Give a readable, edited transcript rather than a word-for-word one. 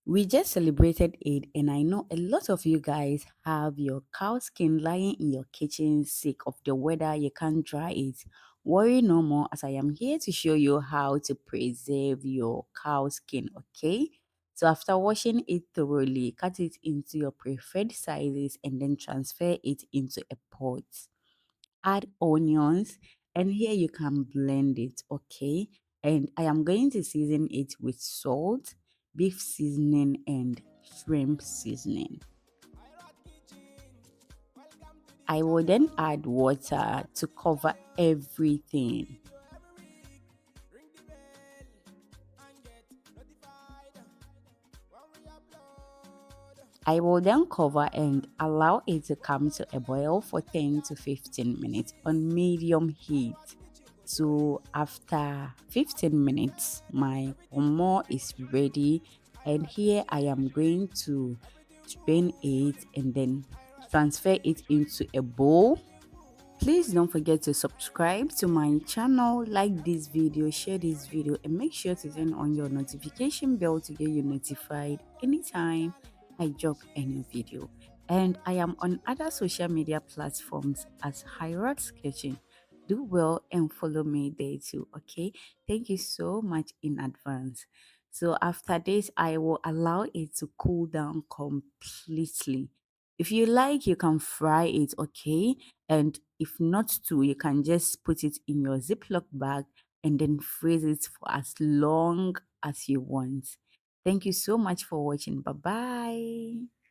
We just celebrated Eid, and I know a lot of you guys have your cow skin lying in your kitchen sake of the weather. You can't dry it. Worry no more, as I am here to show you how to preserve your cow skin, okay? So, after washing it thoroughly, cut it into your preferred sizes and then transfer it into a pot. Add onions, and here you can blend it, okay? And I am going to season it with salt, beef seasoning, and shrimp seasoning. I will then add water to cover everything. I will then cover and allow it to come to a boil for 10 to 15 minutes on medium heat. So after 15 minutes, my ponmo is ready, and here I am going to strain it and then transfer it into a bowl. Please don't forget to subscribe to my channel, like this video, share this video, and make sure to turn on your notification bell to get you notified anytime I drop a new video. And I am on other social media platforms as Hyrox Kitchen. Do well and follow me there too, okay? Thank you so much in advance. So after this, I will allow it to cool down completely. If you like, you can fry it, okay? And if not to, you can just put it in your Ziploc bag and then freeze it for as long as you want. Thank you so much for watching. Bye bye.